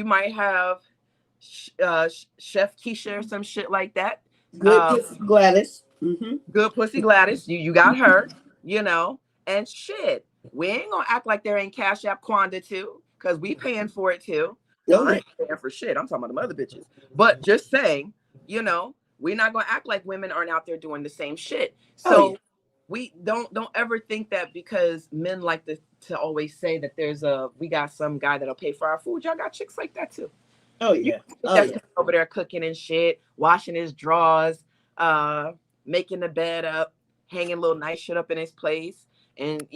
might have Chef Keisha, or some shit like that. Good Um, pussy Gladys. Mm-hmm. Good Pussy Gladys. You got her. You know, and shit. We ain't gonna act like there ain't Cash App Quanda too, because we paying for it too. No, Oh I yeah. ain't paying for shit. I'm talking about them other bitches. But just saying, we're not gonna act like women aren't out there doing the same shit. Oh yeah. So we don't ever think that because men like to always say that we got some guy that'll pay for our food. Y'all got chicks like that too. Oh You yeah. think Oh that's yeah. over there cooking and shit, washing his drawers, making the bed up, hanging little nice shit up in his place. And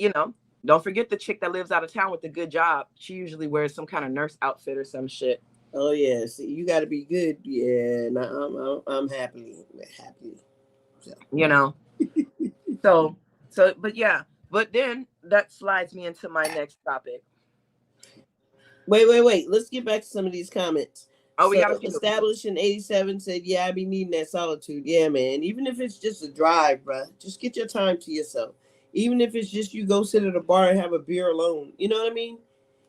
don't forget the chick that lives out of town with the good job. She usually wears some kind of nurse outfit or some shit. Oh yeah. See, you got to be good. Yeah. Nah, I'm happy. So. You know. So but yeah. But then that slides me into my next topic. Wait. Let's get back to some of these comments. Oh, we So, got a few. established in '87 said, "Yeah, I be needing that solitude. Yeah, man. Even if it's just a drive, bruh, just get your time to yourself. Even if it's just you go sit at a bar and have a beer alone. You know what I mean?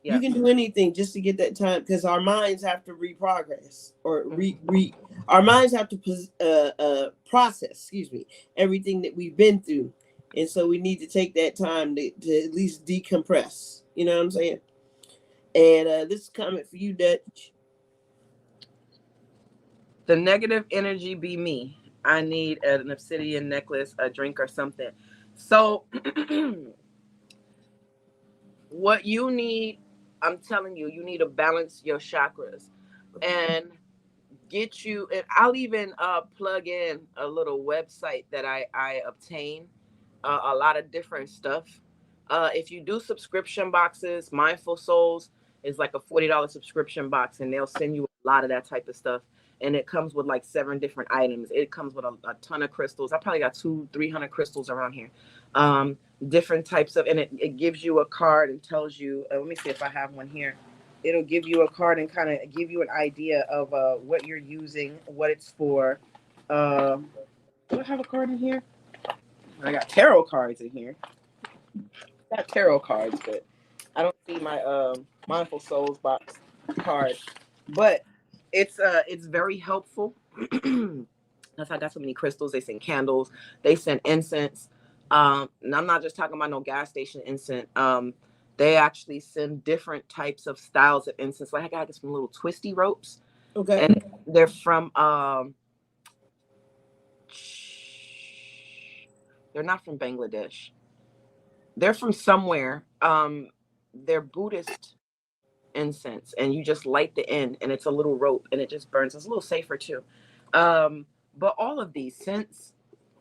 You Yeah. can do anything just to get that time because our minds have to reprogress or Mhm. our minds have to process. Excuse me, everything that we've been through, and so we need to take that time to at least decompress. You know what I'm saying?" And this is comment for you, Dutch. The negative energy be me. I need an obsidian necklace, a drink, or something. So, what you need, I'm telling you, you need to balance your chakras and get you. And I'll even plug in a little website that I obtain a lot of different stuff. If you do subscription boxes, Mindful Souls is like a $40 subscription box, and they'll send you a lot of that type of stuff. And it comes with like 7 different items. It comes with a ton of crystals. I probably got 200-300 crystals around here. Different types of, and it gives you a card and tells you. Let me see if I have one here. It'll give you a card and kind of give you an idea of what you're using, what it's for. Do I have a card in here? I got tarot cards in here. Got tarot cards, but I don't see my Mindful Souls box card. But it's very helpful. That's how I got so many crystals. They send candles. They send incense. And I'm not just talking about no gas station incense. They actually send different types of styles of incense. Like I got some little twisty ropes, Okay. and they're from they're not from Bangladesh. They're from somewhere. They're Buddhist incense, and you just light the end, and it's a little rope, and it just burns. It's a little safer too. Um, but all of these scents,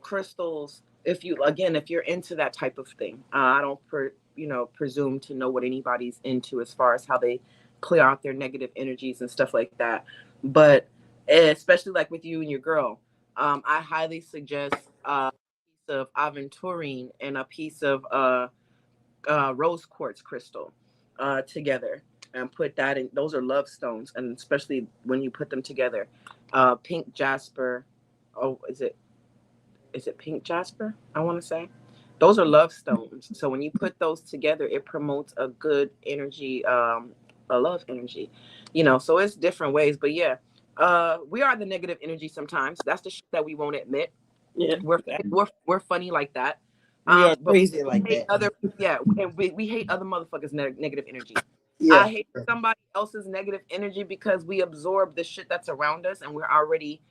crystals, if you're into that type of thing, I don't presume to know what anybody's into as far as how they clear out their negative energies and stuff like that. But especially like with you and your girl, I highly suggest a piece of aventurine and a piece of rose quartz crystal together and put that in. Those are love stones, and especially when you put them together, pink jasper. Oh, is it pink jasper? I want to say those are love stones. So when you put those together, it promotes a good energy, a love energy. So it's different ways, but yeah, we are the negative energy sometimes. That's the shit that we won't admit. Yeah. We're we're funny like that. We are But crazy we like hate that. other yeah, and we hate other motherfuckers' negative energy. Yeah. I hate somebody else's negative energy because we absorb the shit that's around us, and we're already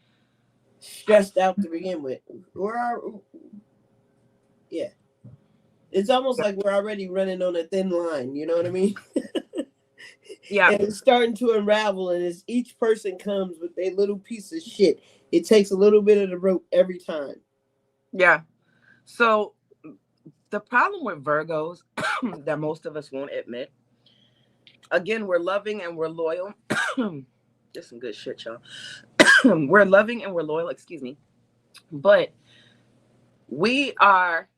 Stressed out to begin with. Yeah. It's almost like we're already running on a thin line. You know what I mean? yeah, And it's starting to unravel, and as each person comes with a little piece of shit, it takes a little bit of the rope every time. yeah. So the problem with Virgos that most of us won't admit, again, we're loving and we're loyal. Just some good shit, y'all. We're loving and we're loyal, excuse me. But we are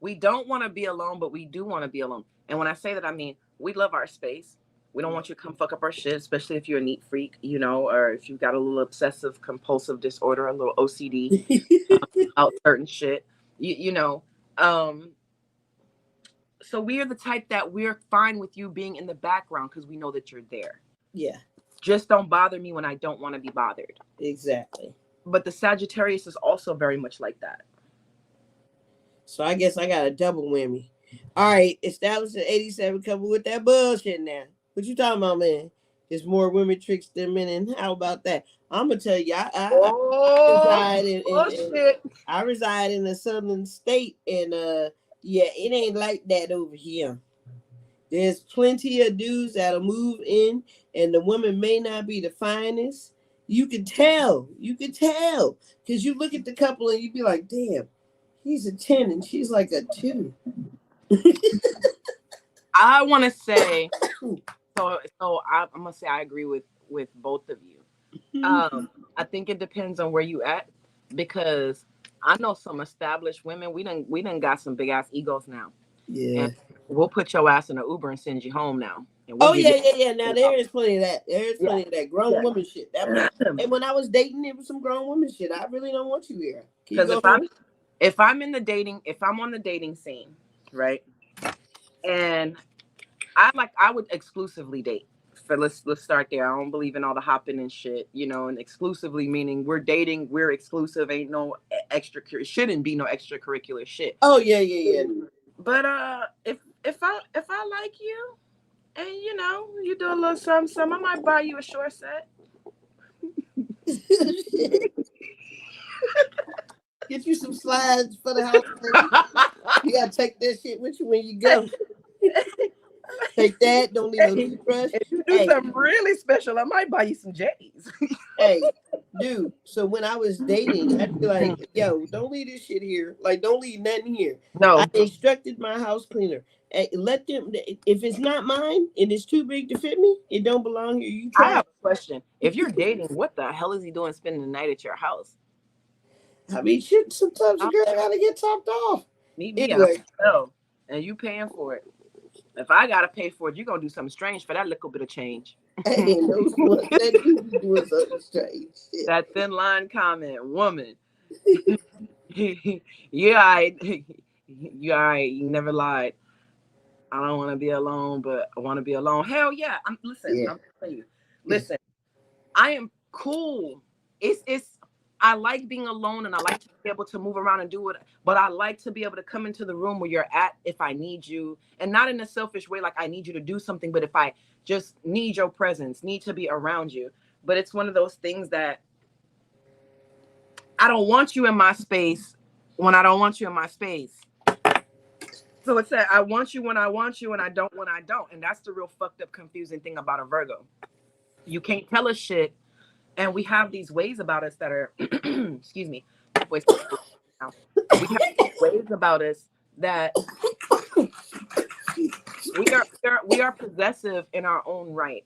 we don't want to be alone, but we do want to be alone. And when I say that, I mean we love our space. We don't want you to come fuck up our shit, especially if you're a neat freak, or if you've got a little obsessive compulsive disorder, a little OCD about certain shit. You know. So we are the type that we're fine with you being in the background because we know that you're there. Yeah, Just don't bother me when I don't want to be bothered. exactly. But the Sagittarius is also very much like that. So I guess I got a double whammy. All right, established in '87, couple with that bullshit now. What you talking about, man? There's more women tricks than men, and how about that? I'm gonna tell you, I Oh, reside bullshit. I reside in a southern state, and yeah, it ain't like that over here. There's plenty of dudes that'll move in, and the woman may not be the finest. You can tell. You can tell. Because you look at the couple and you be like, damn, he's a 10 and she's like a 2. I want to say, I'm gonna say I agree with both of you. I think it depends on where you at, because I know some established women. We done got some big ass egos now, Yeah. and we'll put your ass in an Uber and send you home now, and we'll Oh give yeah, you. yeah, yeah. Now there is plenty of that. There is Yeah, plenty of that grown yeah. woman shit. That was, and when I was dating, it was some grown woman shit. I really don't want you here. Can you Because go home? if I'm on the dating scene, right, and I would exclusively date. For let's start there. I don't believe in all the hopping and shit, and exclusively meaning we're dating, we're exclusive, ain't no extra, shouldn't be no extracurricular shit. Oh yeah, yeah, yeah. But if I like you and you do a little something, I might buy you a short set. Get you some slides for the house, baby. You gotta take that shit with you when you go. Take that. Don't need no toothbrush. If you do something really special, I might buy you some J's. Hey, dude. So when I was dating, I'd be like, "Yo, don't leave this shit here. Like, don't leave nothing here." I No, instructed my house cleaner. Hey, let them. If it's not mine and it's too big to fit me, it don't belong here. You I try. have a question. If you're dating, what the hell is he doing spending the night at your house? I mean, shit. Sometimes a girl gotta get topped off. Meet me at a Anyway, hotel, and you paying for it. If I gotta pay for it, you're gonna do something strange for that little bit of change. hey, those ones that do be doing something strange shit. That thin line comment, woman. You never lied. I don't want to be alone, but I want to be alone. Hell yeah. Yeah. I'm telling you. Listen, I am cool. It's I like being alone, and I like to be able to move around and do it, but I like to be able to come into the room where you're at if I need you, and not in a selfish way like I need you to do something, but if I just need your presence, need to be around you. But it's one of those things that I don't want you in my space when I don't want you in my space. So it's that I want you when I want you and I don't when I don't. And that's the real fucked up, confusing thing about a Virgo. You can't tell us shit. And we have these ways about us that are, excuse me, we have ways about us that we are possessive in our own right.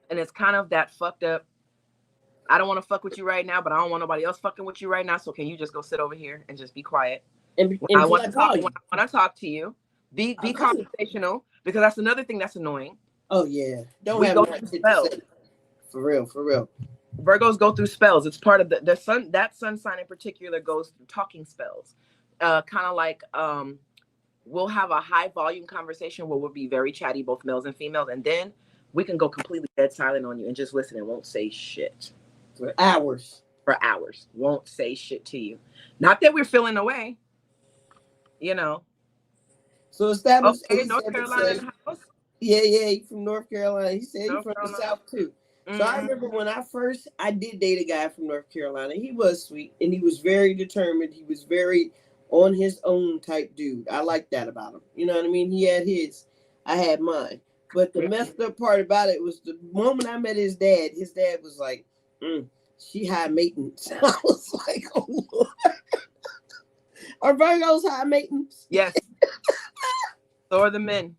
And it's kind of that fucked up. I don't want to fuck with you right now, but I don't want nobody else fucking with you right now. So can you just go sit over here and just be quiet? When I want to talk to you, be conversational, because that's another thing that's annoying. Oh yeah, don't have nothing to say. For real, for real. Virgos go through spells. It's part of the sun. That sun sign in particular goes through talking spells. Kind of like we'll have a high volume conversation where we'll be very chatty, both males and females, and then we can go completely dead silent on you and just listen and won't say shit for hours. Won't say shit to you. Not that we're feeling away, So established. Okay, North Carolina in the house. Yeah, he's from North Carolina. He said he's from the South too. Mm-hmm. So I remember when I did date a guy from North Carolina. He was sweet and he was very determined. He was very on his own type dude. I like that about him. You know what I mean? He had his, I had mine. But the messed up part about it was the moment I met his dad was like, she high maintenance. I was like, oh Lord. Are Virgos high maintenance? Yes. So are the men.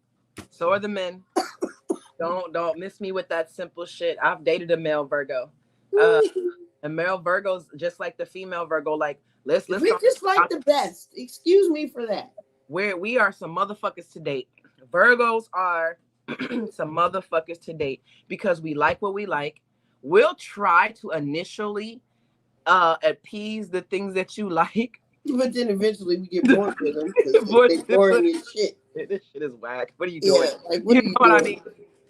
Don't miss me with that simple shit. I've dated a male Virgo. And male Virgos, just like the female Virgo, like let's we just like the best. Excuse me for that. We are some motherfuckers to date. Virgos are some motherfuckers to date because we like what we like. We'll try to initially appease the things that you like. But then eventually we get bored with them because they're boring as shit. This shit is whack. What are you doing? Yeah, like what are you doing? What I mean?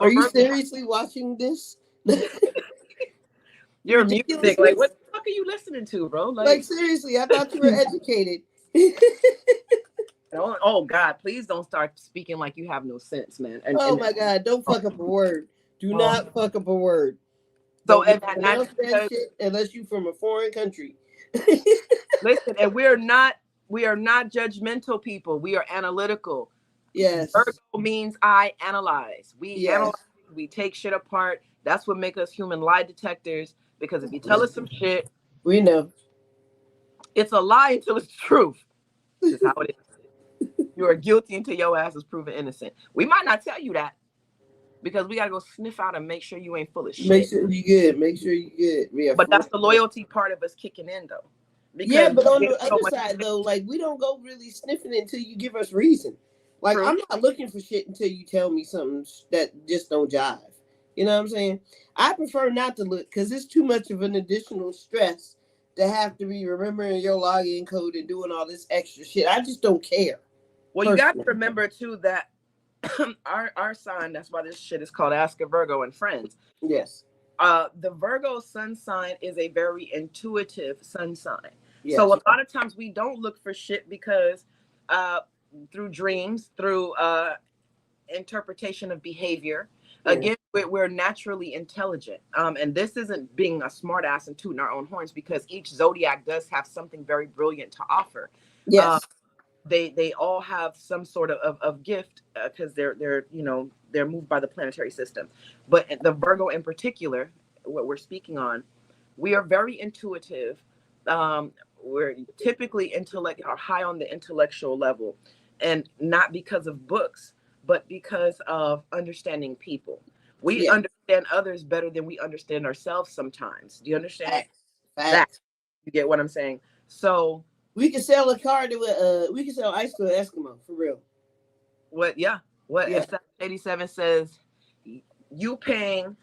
Are you seriously watching this? Your music, like what the fuck are you listening to, bro? Like seriously, I thought you were educated. Oh God, please don't start speaking like you have no sense, man. My God, don't fuck up a word. Do not fuck up a word. So announce that shit unless you from a foreign country. Listen, and we are not judgmental people. We are analytical. Yes. Virgo means I analyze. We analyze, Yes. we take shit apart. That's what makes us human lie detectors. Because if you tell us some shit, We know. it's a lie until it's truth. It's just how it is. You are guilty until your ass is proven innocent. We might not tell you that because we gotta go sniff out and make sure you ain't full of Make shit. sure you good. Make sure you good. Yeah, But for that's the real. loyalty part of us kicking in though. Yeah, Because but on we the gave so other much side though, like we don't go really sniffing it until you give us reason. Like truth. I'm not looking for shit until you tell me something that just don't jive. You know what I'm saying? I prefer not to look because it's too much of an additional stress to have to be remembering your login code and doing all this extra shit. I just don't care Well, you got to personally. remember too that our sign, that's why this shit is called Ask a Virgo and Friends. Yes. The Virgo sun sign is a very intuitive sun sign. So Yes. a lot of times we don't look for shit because uh, through dreams, through interpretation of behavior, Yeah. again, we're naturally intelligent. And this isn't being a smartass and tooting our own horns because each zodiac does have something very brilliant to offer. Uh, Yes. they all have some sort of gift because they're they're moved by the planetary system, but the Virgo in particular, what we're speaking on, we are very intuitive. We're typically intellect are high on the intellectual level, and not because of books but because of understanding people. We Yeah. understand others better than we understand ourselves sometimes. Do you understand Facts. that? Facts. You get what I'm saying? So We could sell a car to we could sell ice to an Eskimo for real. what, yeah, what Yeah. 87 says, you paying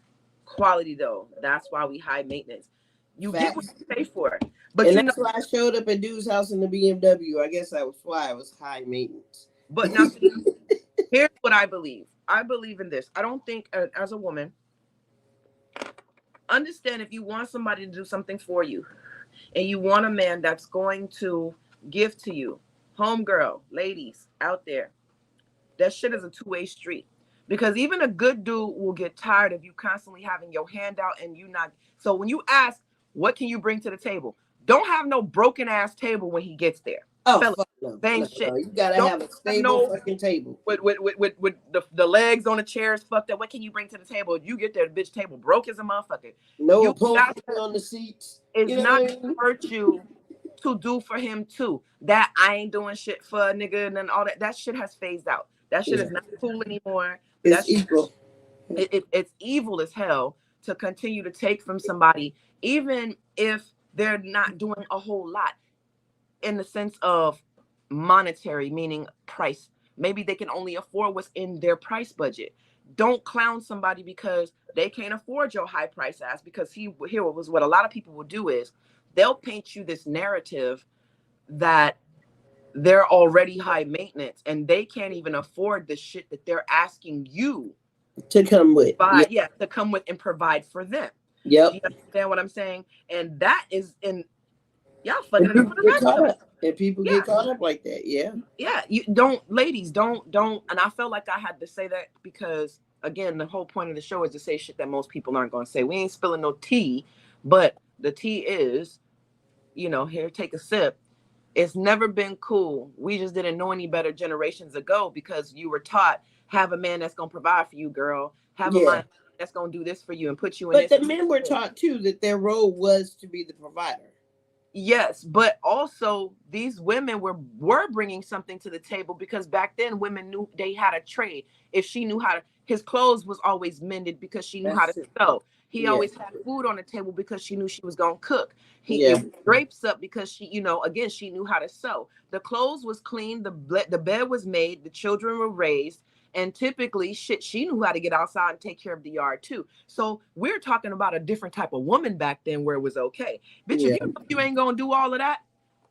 quality though, that's why we high maintenance. You get what Facts. you pay for. But And you know, that's why I showed up at dude's house in the BMW. I guess that was why I was high maintenance. but now see, here's what I believe in this. I don't think as a woman, understand, if you want somebody to do something for you and you want a man that's going to give to you, homegirl, ladies out there, that shit is a two-way street. Because even a good dude will get tired of you constantly having your hand out and you not. So when you ask, what can you bring to the table? Don't have no broken ass table when he gets there. Oh Fella, fuck no, same no, shit. no! You gotta Don't have a have stable no fucking table. with the legs on the chairs fucked up. What can you bring to the table? You get there, the bitch table broke as a motherfucker. No You got upholstery to, on the seats. it's You know not what I mean? hurt you to do for him too. That I ain't doing shit for a nigga and then all that. That shit has phased out. That shit Yeah, is not cool anymore. it's That's equal. it's evil as hell to continue to take from somebody, even if they're not doing a whole lot in the sense of monetary, meaning price. Maybe they can only afford what's in their price budget. Don't clown somebody because they can't afford your high price ass. Because here was what a lot of people will do is they'll paint you this narrative that they're already high maintenance and they can't even afford the shit that they're asking you To come with. Yeah. to come with and provide for them. Do Yep. you understand what I'm saying? And that is in y'all fucking And it up people for the get rest caught of us. up. And people Yeah, get caught up like that. Yeah. yeah. You don't, ladies, don't. And I felt like I had to say that because again, the whole point of the show is to say shit that most people aren't going to say. We ain't spilling no tea, but the tea is, here, take a sip. It's never been cool. We just didn't know any better generations ago because you were taught, have a man that's gonna provide for you, girl. Have a Yeah. man that's gonna do this for you and put you in But this. the men were taught too that their role was to be the provider. Yes, but also these women were bringing something to the table because back then women knew they had a trade. If she knew how to, his clothes was always mended because she knew how That's to it. sew. He Yeah. always had food on the table because she knew she was gonna cook. It Yeah. was drapes up because she, again, she knew how to sew. The clothes was clean, the bed was made, the children were raised, and typically, shit, she knew how to get outside and take care of the yard too. So we're talking about a different type of woman back then where it was okay. Bitch, if Yeah. you ain't gonna do all of that,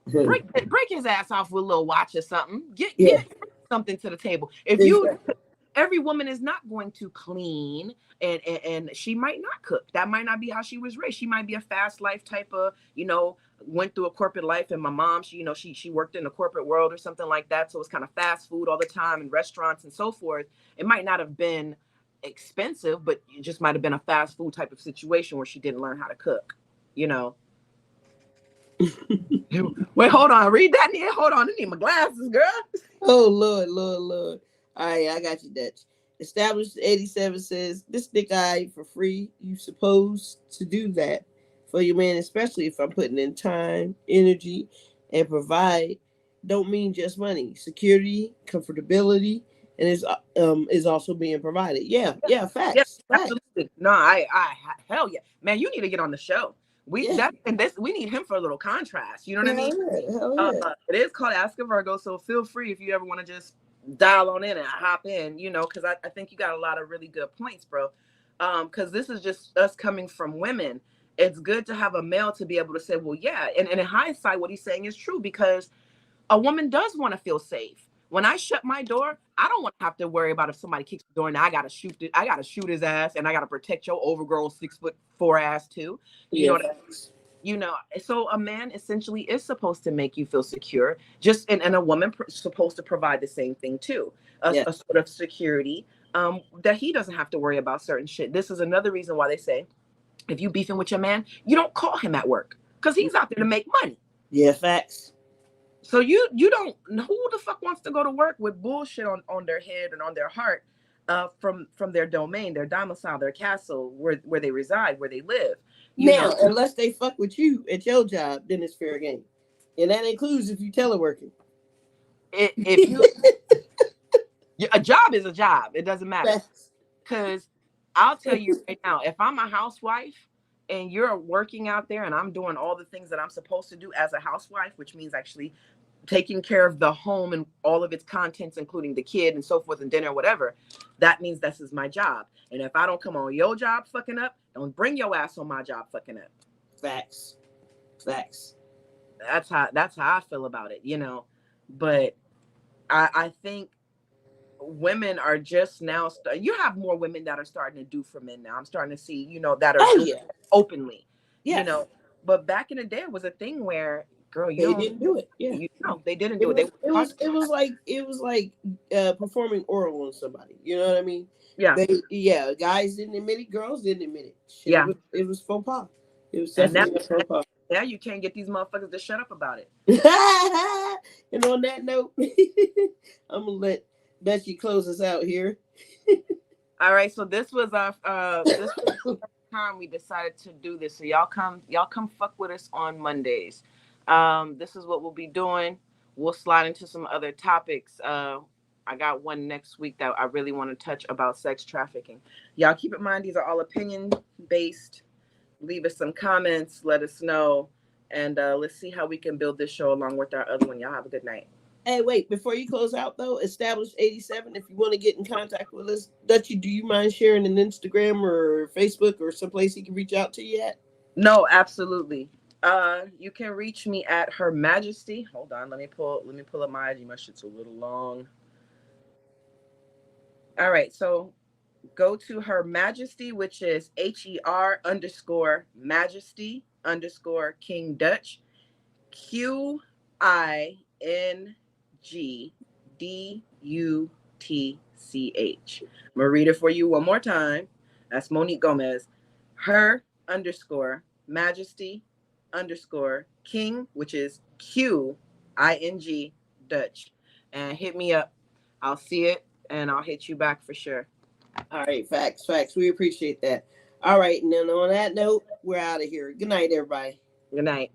break his ass off with a little watch or something. Yeah. Get something to the table. If you Exactly. Every woman is not going to clean and she might not cook. That might not be how she was raised. She might be a fast life type of, went through a corporate life and my mom, she worked in the corporate world or something like that. So it's kind of fast food all the time and restaurants and so forth. It might not have been expensive, but it just might have been a fast food type of situation where she didn't learn how to cook, you know. Wait, hold on. Read that. Hold on. I need my glasses, girl. Oh Lord, Lord, Lord. All right, I got you, Dutch. Established 87 says, this dick I for free. You supposed to do that for your man, especially if I'm putting in time, energy, and provide. Don't mean just money. Security, comfortability, and is also being provided. Yeah, yeah, Yeah, facts, facts. absolutely. No, hell yeah, man. You need to get on the show. We Yeah, that and this we need him for a little contrast. You know what I hell mean? yeah, hell yeah. It is called Ask a Virgo, so feel free if you ever want to just dial on in and hop in. You know, because I think you got a lot of really good points, bro. Because this is just us coming from women. It's good to have a male to be able to say, well, yeah, and in hindsight, what he's saying is true because a woman does want to feel safe. When I shut my door, I don't want to have to worry about if somebody kicks the door and I gotta shoot it. I gotta shoot his ass, and I gotta protect your overgrown 6'4" ass too. You know Yeah, what I mean? facts. You know, so a man essentially is supposed to make you feel secure. Just and a woman supposed to provide the same thing too, Yeah. a sort of security that he doesn't have to worry about certain shit. This is another reason why they say if you beefing with your man, you don't call him at work because he's out there to make money. Yeah, facts. So you don't, who the fuck wants to go to work with bullshit on their head and on their heart, from their domain, their domicile, their castle, where they reside, where they live. You know, Now, unless they fuck with you at your job, then it's fair game. And that includes if you teleworking. if you, a job is a job. It doesn't matter. Facts. Because I'll tell you right now, if I'm a housewife and you're working out there and I'm doing all the things that I'm supposed to do as a housewife, which means actually taking care of the home and all of its contents, including the kid and so forth and dinner, whatever, that means this is my job. And if I don't come on your job fucking up, don't bring your ass on my job fucking up. Facts. Facts. That's how I feel about it, you know. But I think women are just now you have more women that are starting to do for men now. I'm starting to see, that are Oh doing yeah. it openly, you Yes. know. But back in the day it was a thing where, girl, you They don't, didn't do it. Yeah. they didn't It do it. They was were it taught. was it was like performing oral on somebody. You know what I mean? Yeah, Guys didn't admit it, girls didn't admit it. Shit, yeah. it was faux pas. It was And definitely a faux pas. now you can't get these motherfuckers to shut up about it. And on that note, I'm gonna let Dutchy close us out here. All right, so this was our this was the time we decided to do this. So y'all come fuck with us on Mondays. This is what we'll be doing. We'll slide into some other topics. I got one next week that I really want to touch about sex trafficking. Y'all keep in mind these are all opinion based. Leave us some comments, let us know, and let's see how we can build this show along with our other one. Y'all have a good night. Hey, wait, before you close out though, established 87. If you want to get in contact with us, Dutchy, do you mind sharing an Instagram or Facebook or someplace he can reach out to you at? No, absolutely. You can reach me at Her Majesty. Hold on, let me pull up my IG. My shit's a little long. All right, so go to Her Majesty, which is HER_Majesty_ QINGDUTCH. I'm gonna read it for you one more time. That's Monique Gomez. Her_Majesty_King, which is QING Dutch. And hit me up. I'll see it and I'll hit you back for sure. All right, facts, facts. We appreciate that. All right, and then on that note, we're out of here. Good night, everybody. Good night.